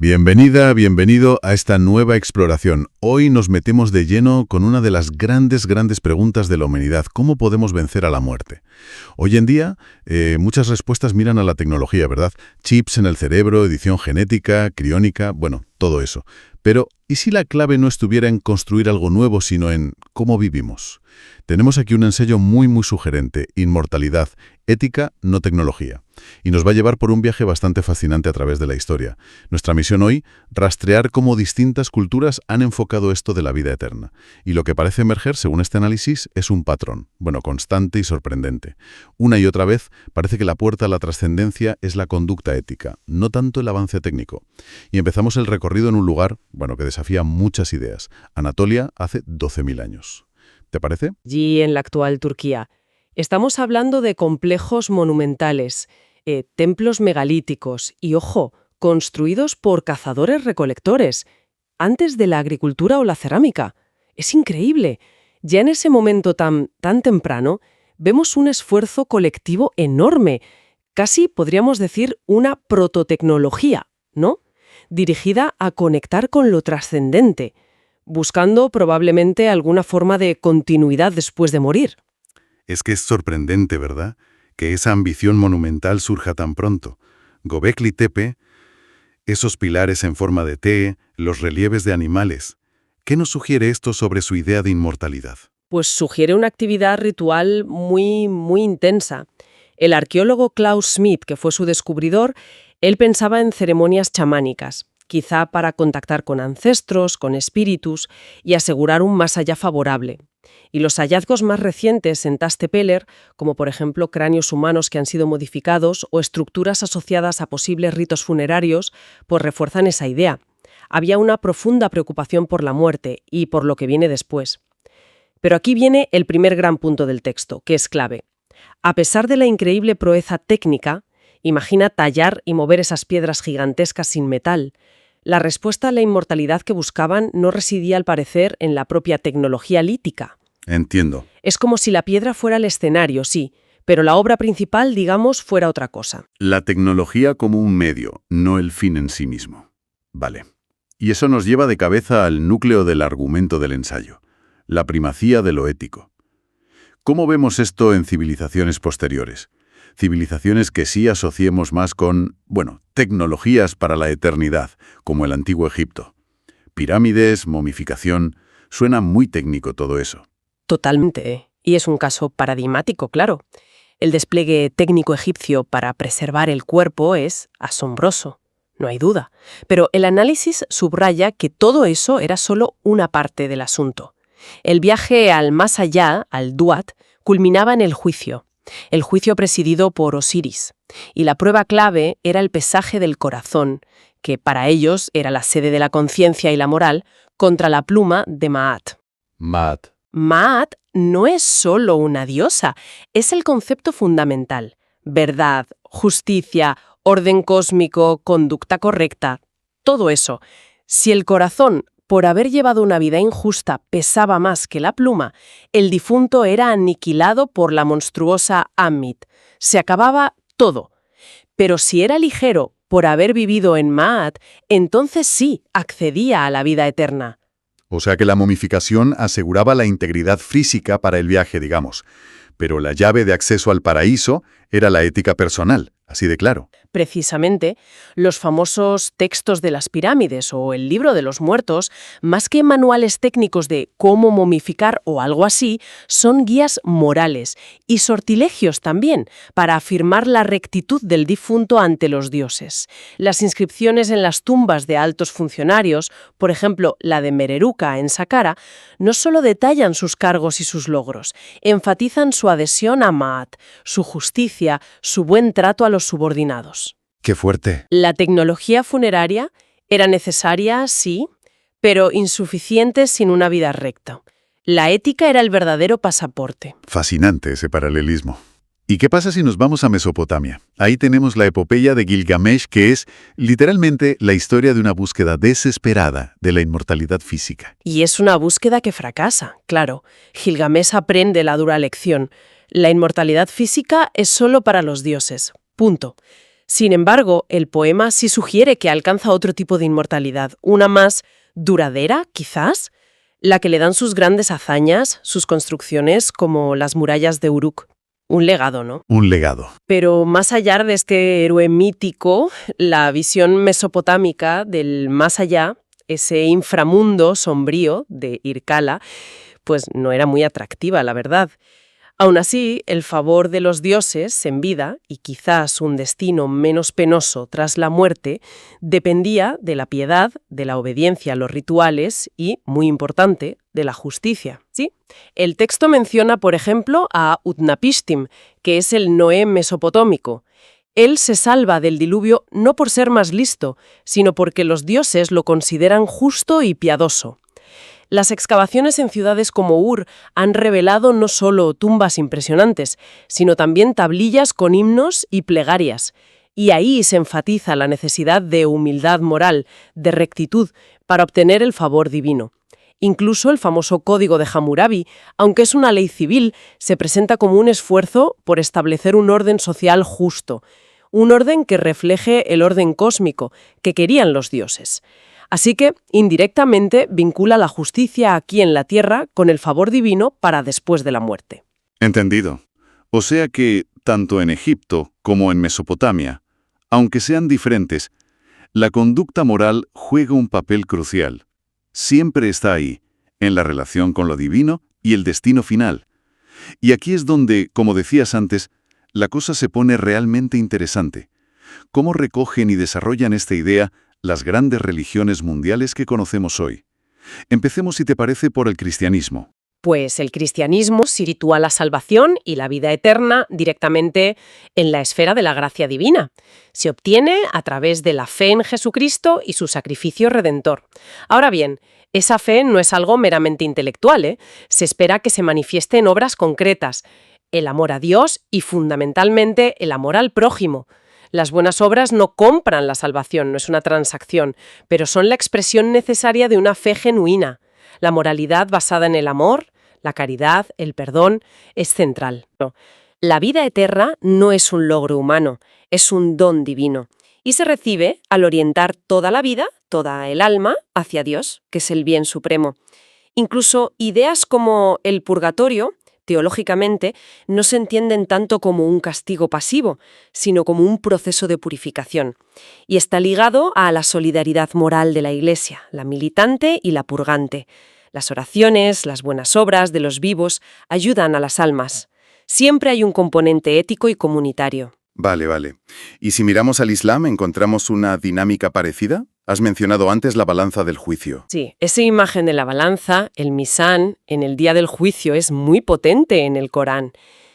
Bienvenida, bienvenido a esta nueva exploración. Hoy nos metemos de lleno con una de las grandes preguntas de la humanidad. ¿Cómo podemos vencer a la muerte? Hoy en día, muchas respuestas miran a la tecnología, ¿verdad? Chips en el cerebro, edición genética, criónica, bueno, todo eso. Pero, ¿y si la clave no estuviera en construir algo nuevo, sino en cómo vivimos? Tenemos aquí un ensayo muy sugerente, Inmortalidad, ética, no tecnología. Y nos va a llevar por un viaje bastante fascinante a través de la historia. Nuestra misión hoy, rastrear cómo distintas culturas han enfocado esto de la vida eterna. Y lo que parece emerger, según este análisis, es un patrón, constante y sorprendente. Una y otra vez, parece que la puerta a la trascendencia es la conducta ética, no tanto el avance técnico. Y empezamos el recorrido en un lugar, que desafía muchas ideas. Anatolia, hace 12.000 años. ¿Te parece? Allí en la actual Turquía. Estamos hablando de complejos monumentales, templos megalíticos y, ojo, construidos por cazadores-recolectores, antes de la agricultura o la cerámica. Es increíble. Ya en ese momento tan temprano, vemos un esfuerzo colectivo enorme, casi podríamos decir una prototecnología, ¿no? Dirigida a conectar con lo trascendente, buscando probablemente alguna forma de continuidad después de morir. Es que es sorprendente, ¿verdad?, que esa ambición monumental surja tan pronto. Göbekli Tepe, esos pilares en forma de T, los relieves de animales. ¿Qué nos sugiere esto sobre su idea de inmortalidad? Pues sugiere una actividad ritual muy intensa. El arqueólogo Klaus Schmidt, que fue su descubridor, él pensaba en ceremonias chamánicas, quizá para contactar con ancestros, con espíritus y asegurar un más allá favorable. Y los hallazgos más recientes en Tastepeler, como por ejemplo cráneos humanos que han sido modificados o estructuras asociadas a posibles ritos funerarios, pues refuerzan esa idea. Había una profunda preocupación por la muerte y por lo que viene después. Pero aquí viene el primer gran punto del texto, que es clave. A pesar de la increíble proeza técnica, imagina tallar y mover esas piedras gigantescas sin metal. La respuesta a la inmortalidad que buscaban no residía, al parecer, en la propia tecnología lítica. Entiendo. Es como si la piedra fuera el escenario, sí, pero la obra principal, digamos, fuera otra cosa. La tecnología como un medio, no el fin en sí mismo. Vale. Y eso nos lleva de cabeza al núcleo del argumento del ensayo, la primacía de lo ético. ¿Cómo vemos esto en civilizaciones posteriores? Civilizaciones que sí asociemos más con, tecnologías para la eternidad, como el antiguo Egipto. Pirámides, momificación, suena muy técnico todo eso. Totalmente. Y es un caso paradigmático, claro. El despliegue técnico egipcio para preservar el cuerpo es asombroso, no hay duda. Pero el análisis subraya que todo eso era solo una parte del asunto. El viaje al más allá, al Duat, culminaba en el juicio presidido por Osiris. Y la prueba clave era el pesaje del corazón, que para ellos era la sede de la conciencia y la moral, contra la pluma de Maat. Maat no es solo una diosa, es el concepto fundamental. Verdad, justicia, orden cósmico, conducta correcta, todo eso. Si el corazón, por haber llevado una vida injusta, pesaba más que la pluma, el difunto era aniquilado por la monstruosa Ammit. Se acababa todo. Pero si era ligero por haber vivido en Maat, entonces sí accedía a la vida eterna. O sea que la momificación aseguraba la integridad física para el viaje, digamos. Pero la llave de acceso al paraíso era la ética personal, así de claro. Precisamente, los famosos textos de las pirámides o el libro de los muertos, más que manuales técnicos de cómo momificar o algo así, son guías morales y sortilegios también para afirmar la rectitud del difunto ante los dioses. Las inscripciones en las tumbas de altos funcionarios, por ejemplo la de Mereruca en Saqqara, no solo detallan sus cargos y sus logros, enfatizan su adhesión a Maat, su justicia, su buen trato a los subordinados. ¡Qué fuerte! La tecnología funeraria era necesaria, sí, pero insuficiente sin una vida recta. La ética era el verdadero pasaporte. Fascinante ese paralelismo. ¿Y qué pasa si nos vamos a Mesopotamia? Ahí tenemos la epopeya de Gilgamesh, que es literalmente la historia de una búsqueda desesperada de la inmortalidad física. Y es una búsqueda que fracasa, claro. Gilgamesh aprende la dura lección. La inmortalidad física es solo para los dioses. Punto. Sin embargo, el poema sí sugiere que alcanza otro tipo de inmortalidad, una más duradera, quizás, la que le dan sus grandes hazañas, sus construcciones, como las murallas de Uruk. Un legado, ¿no? Un legado. Pero más allá de este héroe mítico, la visión mesopotámica del más allá, ese inframundo sombrío de Irkala, pues no era muy atractiva, la verdad. Aún así, el favor de los dioses en vida, y quizás un destino menos penoso tras la muerte, dependía de la piedad, de la obediencia a los rituales y, muy importante, de la justicia. ¿Sí? El texto menciona, por ejemplo, a Utnapishtim, que es el Noé mesopotámico. Él se salva del diluvio no por ser más listo, sino porque los dioses lo consideran justo y piadoso. Las excavaciones en ciudades como Ur han revelado no solo tumbas impresionantes, sino también tablillas con himnos y plegarias. Y ahí se enfatiza la necesidad de humildad moral, de rectitud, para obtener el favor divino. Incluso el famoso Código de Hammurabi, aunque es una ley civil, se presenta como un esfuerzo por establecer un orden social justo, un orden que refleje el orden cósmico que querían los dioses. Así que, indirectamente, vincula la justicia aquí en la tierra con el favor divino para después de la muerte. Entendido. O sea que, tanto en Egipto como en Mesopotamia, aunque sean diferentes, la conducta moral juega un papel crucial. Siempre está ahí, en la relación con lo divino y el destino final. Y aquí es donde, como decías antes, la cosa se pone realmente interesante. ¿Cómo recogen y desarrollan esta idea las grandes religiones mundiales que conocemos hoy? Empecemos, si te parece, por el cristianismo. Pues el cristianismo sitúa la salvación y la vida eterna directamente en la esfera de la gracia divina. Se obtiene a través de la fe en Jesucristo y su sacrificio redentor. Ahora bien, esa fe no es algo meramente intelectual, ¿eh? Se espera que se manifieste en obras concretas, el amor a Dios y, fundamentalmente, el amor al prójimo. Las buenas obras no compran la salvación, no es una transacción, pero son la expresión necesaria de una fe genuina. La moralidad basada en el amor, la caridad, el perdón, es central. La vida eterna no es un logro humano, es un don divino. Y se recibe al orientar toda la vida, toda el alma, hacia Dios, que es el bien supremo. Incluso ideas como el purgatorio, teológicamente, no se entienden tanto como un castigo pasivo, sino como un proceso de purificación. Y está ligado a la solidaridad moral de la Iglesia, la militante y la purgante. Las oraciones, las buenas obras de los vivos ayudan a las almas. Siempre hay un componente ético y comunitario. Vale. ¿Y si miramos al Islam, encontramos una dinámica parecida? Has mencionado antes la balanza del juicio. Sí, esa imagen de la balanza, el misán, en el día del juicio es muy potente en el Corán.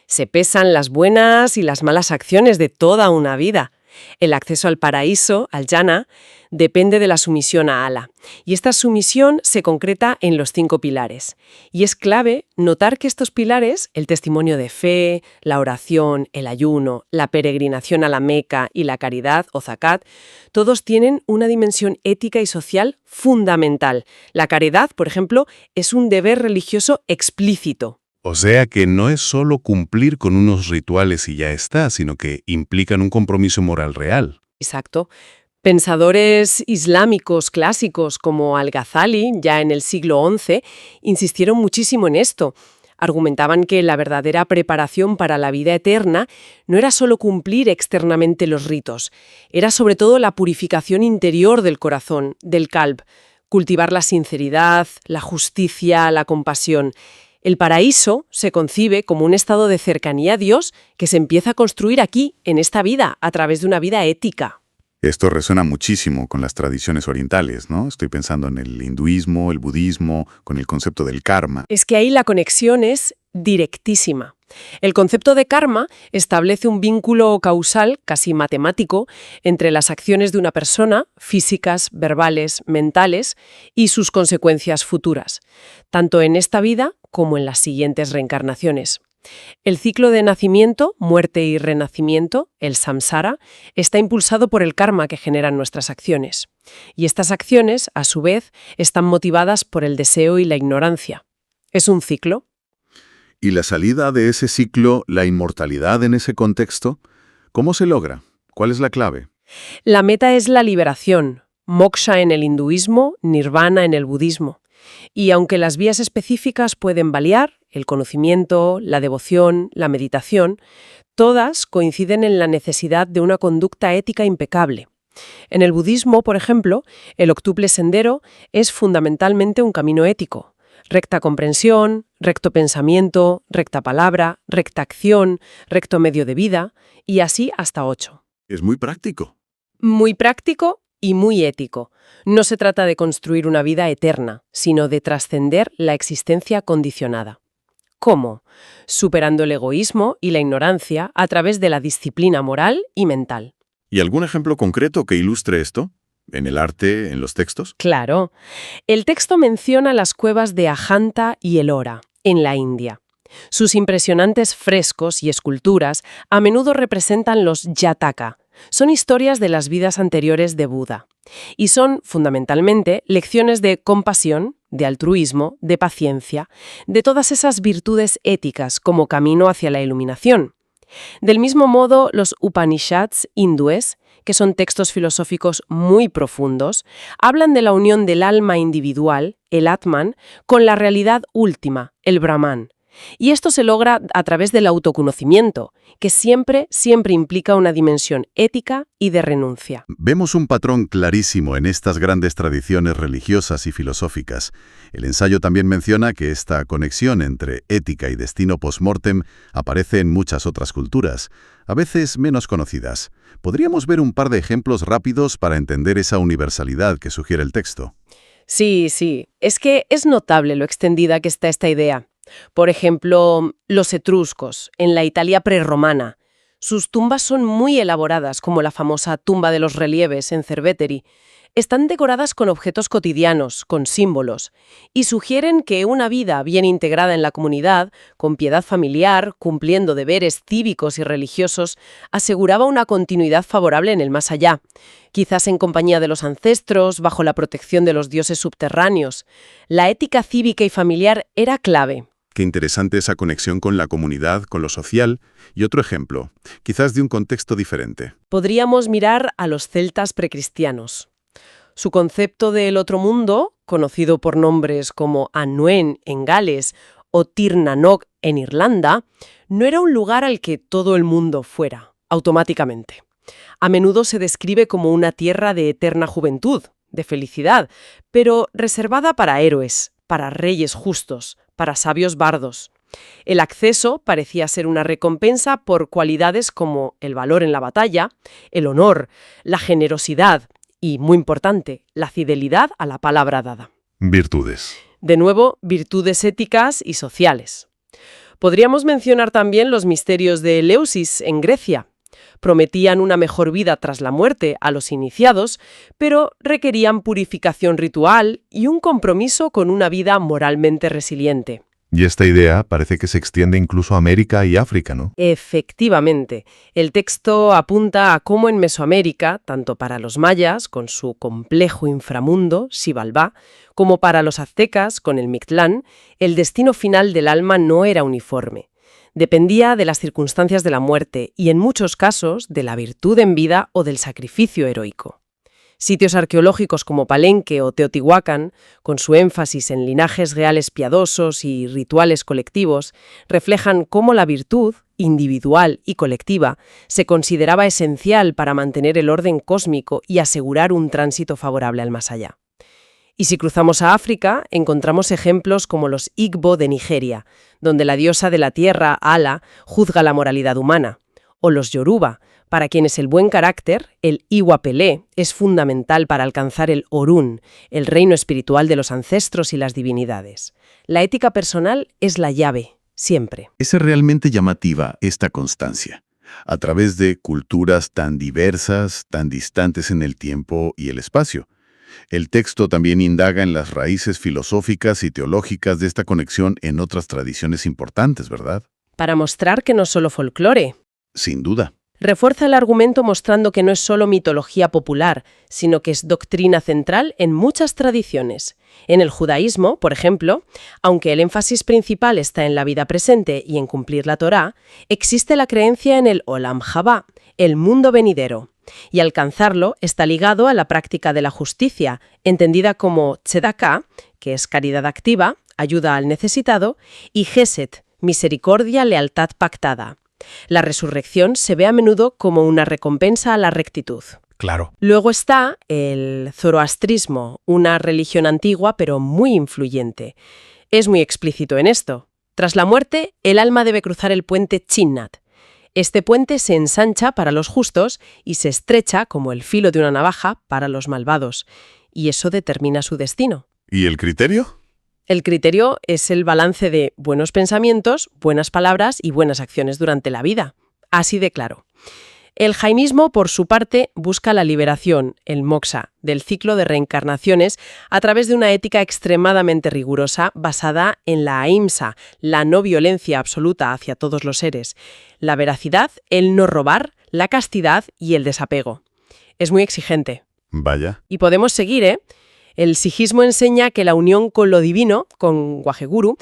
Se pesan las buenas y las malas acciones de toda una vida. El acceso al paraíso, al Jannah, depende de la sumisión a Allah. Y esta sumisión se concreta en los 5 pilares. Y es clave notar que estos pilares, el testimonio de fe, la oración, el ayuno, la peregrinación a la Meca y la caridad o zakat, todos tienen una dimensión ética y social fundamental. La caridad, por ejemplo, es un deber religioso explícito. O sea que no es solo cumplir con unos rituales y ya está, sino que implican un compromiso moral real. Exacto. Pensadores islámicos clásicos como Al-Ghazali, ya en el siglo XI, insistieron muchísimo en esto. Argumentaban que la verdadera preparación para la vida eterna no era solo cumplir externamente los ritos, era sobre todo la purificación interior del corazón, del qalb, cultivar la sinceridad, la justicia, la compasión. El paraíso se concibe como un estado de cercanía a Dios que se empieza a construir aquí, en esta vida, a través de una vida ética. Esto resuena muchísimo con las tradiciones orientales, ¿no? Estoy pensando en el hinduismo, el budismo, con el concepto del karma. Es que ahí la conexión es directísima. El concepto de karma establece un vínculo causal, casi matemático, entre las acciones de una persona, físicas, verbales, mentales, y sus consecuencias futuras, tanto en esta vida como en las siguientes reencarnaciones. El ciclo de nacimiento, muerte y renacimiento, el samsara, está impulsado por el karma que generan nuestras acciones. Y estas acciones, a su vez, están motivadas por el deseo y la ignorancia. Es un ciclo. ¿Y la salida de ese ciclo, la inmortalidad en ese contexto? ¿Cómo se logra? ¿Cuál es la clave? La meta es la liberación, moksha en el hinduismo, nirvana en el budismo. Y aunque las vías específicas pueden variar, el conocimiento, la devoción, la meditación, todas coinciden en la necesidad de una conducta ética impecable. En el budismo, por ejemplo, el octuple sendero es fundamentalmente un camino ético. Recta comprensión, recto pensamiento, recta palabra, recta acción, recto medio de vida, y así hasta 8. Es muy práctico. Muy práctico y muy ético. No se trata de construir una vida eterna, sino de trascender la existencia condicionada. ¿Cómo? Superando el egoísmo y la ignorancia a través de la disciplina moral y mental. ¿Y algún ejemplo concreto que ilustre esto? ¿En el arte, en los textos? Claro. El texto menciona las cuevas de Ajanta y Ellora, en la India. Sus impresionantes frescos y esculturas a menudo representan los Jataka. Son historias de las vidas anteriores de Buda. Y son, fundamentalmente, lecciones de compasión, de altruismo, de paciencia, de todas esas virtudes éticas como camino hacia la iluminación. Del mismo modo, los Upanishads hindúes, que son textos filosóficos muy profundos, hablan de la unión del alma individual, el Atman, con la realidad última, el Brahman. Y esto se logra a través del autoconocimiento, que siempre implica una dimensión ética y de renuncia. Vemos un patrón clarísimo en estas grandes tradiciones religiosas y filosóficas. El ensayo también menciona que esta conexión entre ética y destino post-mortem aparece en muchas otras culturas, a veces menos conocidas. ¿Podríamos ver un par de ejemplos rápidos para entender esa universalidad que sugiere el texto? Sí, es que es notable lo extendida que está esta idea. Por ejemplo, los etruscos, en la Italia prerromana. Sus tumbas son muy elaboradas, como la famosa tumba de los relieves en Cerveteri. Están decoradas con objetos cotidianos, con símbolos, y sugieren que una vida bien integrada en la comunidad, con piedad familiar, cumpliendo deberes cívicos y religiosos, aseguraba una continuidad favorable en el más allá, quizás en compañía de los ancestros, bajo la protección de los dioses subterráneos. La ética cívica y familiar era clave. Qué interesante esa conexión con la comunidad, con lo social. Y otro ejemplo, quizás de un contexto diferente. Podríamos mirar a los celtas precristianos. Su concepto del otro mundo, conocido por nombres como Annwn en Gales o Tir na Nog en Irlanda, no era un lugar al que todo el mundo fuera, automáticamente. A menudo se describe como una tierra de eterna juventud, de felicidad, pero reservada para héroes, para reyes justos, para sabios bardos. El acceso parecía ser una recompensa por cualidades como el valor en la batalla, el honor, la generosidad y, muy importante, la fidelidad a la palabra dada. Virtudes. De nuevo, virtudes éticas y sociales. Podríamos mencionar también los misterios de Eleusis en Grecia. Prometían una mejor vida tras la muerte a los iniciados, pero requerían purificación ritual y un compromiso con una vida moralmente resiliente. Y esta idea parece que se extiende incluso a América y África, ¿no? Efectivamente, el texto apunta a cómo en Mesoamérica, tanto para los mayas, con su complejo inframundo, Xibalbá, como para los aztecas, con el Mictlán, el destino final del alma no era uniforme. Dependía de las circunstancias de la muerte y, en muchos casos, de la virtud en vida o del sacrificio heroico. Sitios arqueológicos como Palenque o Teotihuacán, con su énfasis en linajes reales piadosos y rituales colectivos, reflejan cómo la virtud, individual y colectiva, se consideraba esencial para mantener el orden cósmico y asegurar un tránsito favorable al más allá. Y si cruzamos a África, encontramos ejemplos como los Igbo de Nigeria, donde la diosa de la tierra, Ala, juzga la moralidad humana, o los Yoruba, para quienes el buen carácter, el Iwa Pele, es fundamental para alcanzar el Orun, el reino espiritual de los ancestros y las divinidades. La ética personal es la llave, siempre. Es realmente llamativa esta constancia. A través de culturas tan diversas, tan distantes en el tiempo y el espacio. El texto también indaga en las raíces filosóficas y teológicas de esta conexión en otras tradiciones importantes, ¿verdad? Para mostrar que no es solo folclore. Sin duda. Refuerza el argumento mostrando que no es solo mitología popular, sino que es doctrina central en muchas tradiciones. En el judaísmo, por ejemplo, aunque el énfasis principal está en la vida presente y en cumplir la Torá, existe la creencia en el Olam Haba, el mundo venidero. Y alcanzarlo está ligado a la práctica de la justicia, entendida como tzedakah, que es caridad activa, ayuda al necesitado, y gesed, misericordia, lealtad pactada. La resurrección se ve a menudo como una recompensa a la rectitud. Claro. Luego está el zoroastrismo, una religión antigua pero muy influyente. Es muy explícito en esto. Tras la muerte, el alma debe cruzar el puente Chinnat. Este puente se ensancha para los justos y se estrecha, como el filo de una navaja, para los malvados. Y eso determina su destino. ¿Y el criterio? El criterio es el balance de buenos pensamientos, buenas palabras y buenas acciones durante la vida. Así de claro. El jainismo, por su parte, busca la liberación, el moksha, del ciclo de reencarnaciones a través de una ética extremadamente rigurosa basada en la ahimsa, la no violencia absoluta hacia todos los seres, la veracidad, el no robar, la castidad y el desapego. Es muy exigente. Vaya. Y podemos seguir, ¿eh? El sijismo enseña que la unión con lo divino, con Waheguru,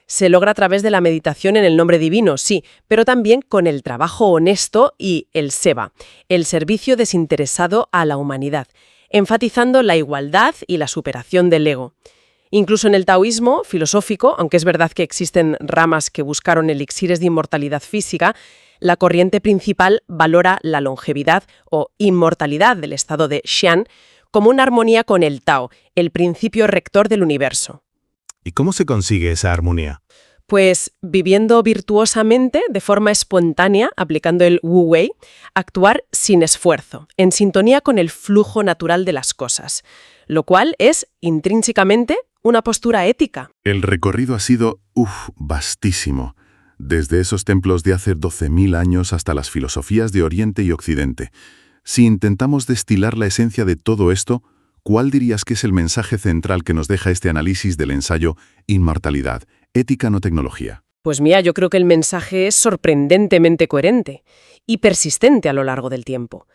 se logra a través de la meditación en el nombre divino, sí, pero también con el trabajo honesto y el seva, el servicio desinteresado a la humanidad, enfatizando la igualdad y la superación del ego. Incluso en el taoísmo filosófico, aunque es verdad que existen ramas que buscaron elixires de inmortalidad física, la corriente principal valora la longevidad o inmortalidad del estado de Xian como una armonía con el Tao, el principio rector del universo. ¿Y cómo se consigue esa armonía? Pues viviendo virtuosamente, de forma espontánea, aplicando el Wu Wei, actuar sin esfuerzo, en sintonía con el flujo natural de las cosas, lo cual es, intrínsecamente, una postura ética. El recorrido ha sido, vastísimo. Desde esos templos de hace 12.000 años hasta las filosofías de Oriente y Occidente. Si intentamos destilar la esencia de todo esto, ¿cuál dirías que es el mensaje central que nos deja este análisis del ensayo Inmortalidad, ética no tecnología? Pues mira, yo creo que el mensaje es sorprendentemente coherente y persistente a lo largo del tiempo.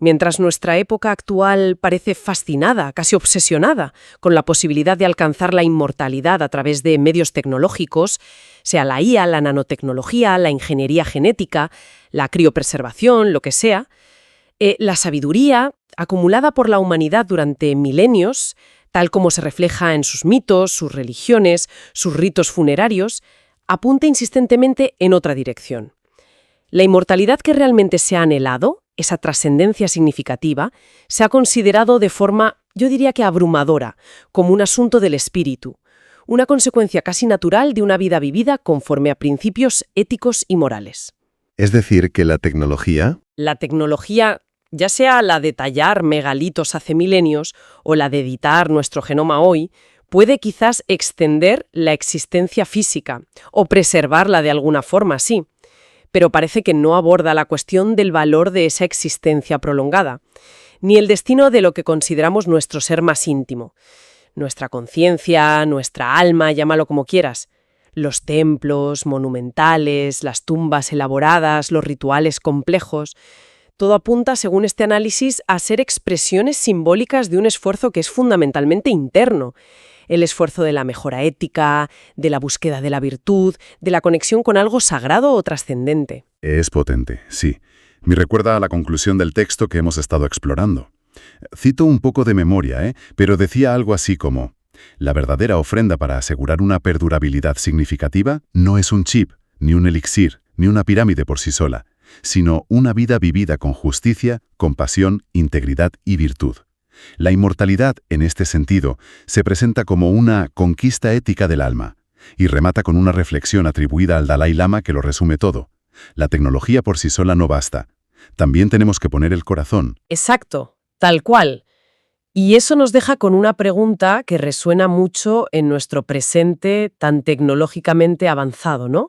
Mientras nuestra época actual parece fascinada, casi obsesionada, con la posibilidad de alcanzar la inmortalidad a través de medios tecnológicos, sea la IA, la nanotecnología, la ingeniería genética, la criopreservación, lo que sea, la sabiduría, acumulada por la humanidad durante milenios, tal como se refleja en sus mitos, sus religiones, sus ritos funerarios, apunta insistentemente en otra dirección. La inmortalidad que realmente se ha anhelado, esa trascendencia significativa, se ha considerado de forma, yo diría que abrumadora, como un asunto del espíritu, una consecuencia casi natural de una vida vivida conforme a principios éticos y morales. Es decir, que la tecnología, ya sea la de tallar megalitos hace milenios o la de editar nuestro genoma hoy, puede quizás extender la existencia física o preservarla de alguna forma, sí, pero parece que no aborda la cuestión del valor de esa existencia prolongada, ni el destino de lo que consideramos nuestro ser más íntimo, nuestra conciencia, nuestra alma, llámalo como quieras. Los templos monumentales, las tumbas elaboradas, los rituales complejos. Todo apunta, según este análisis, a ser expresiones simbólicas de un esfuerzo que es fundamentalmente interno. El esfuerzo de la mejora ética, de la búsqueda de la virtud, de la conexión con algo sagrado o trascendente. es potente, sí. Me recuerda a la conclusión del texto que hemos estado explorando. Cito un poco de memoria, pero decía algo así como: la verdadera ofrenda para asegurar una perdurabilidad significativa no es un chip, ni un elixir, ni una pirámide por sí sola, sino una vida vivida con justicia, compasión, integridad y virtud. La inmortalidad, en este sentido, se presenta como una conquista ética del alma, y remata con una reflexión atribuida al Dalai Lama que lo resume todo. La tecnología por sí sola no basta. También tenemos que poner el corazón. Exacto, tal cual. Y eso nos deja con una pregunta que resuena mucho en nuestro presente tan tecnológicamente avanzado, ¿no?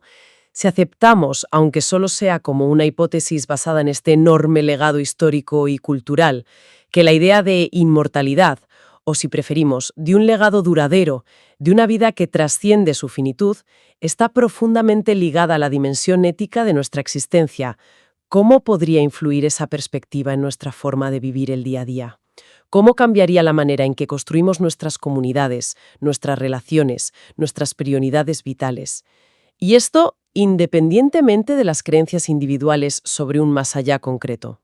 Si aceptamos, aunque solo sea como una hipótesis basada en este enorme legado histórico y cultural, que la idea de inmortalidad, o si preferimos, de un legado duradero, de una vida que trasciende su finitud, está profundamente ligada a la dimensión ética de nuestra existencia, ¿Cómo podría influir esa perspectiva en nuestra forma de vivir el día a día? ¿Cómo cambiaría la manera en que construimos nuestras comunidades, nuestras relaciones, nuestras prioridades vitales? Y esto independientemente de las creencias individuales sobre un más allá concreto.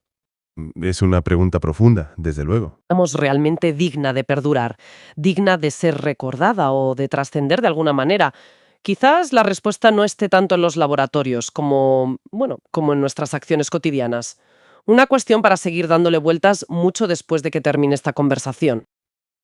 Es una pregunta profunda, desde luego. ¿Estamos realmente digna de perdurar, digna de ser recordada o de trascender de alguna manera? Quizás la respuesta no esté tanto en los laboratorios como en nuestras acciones cotidianas. Una cuestión para seguir dándole vueltas mucho después de que termine esta conversación.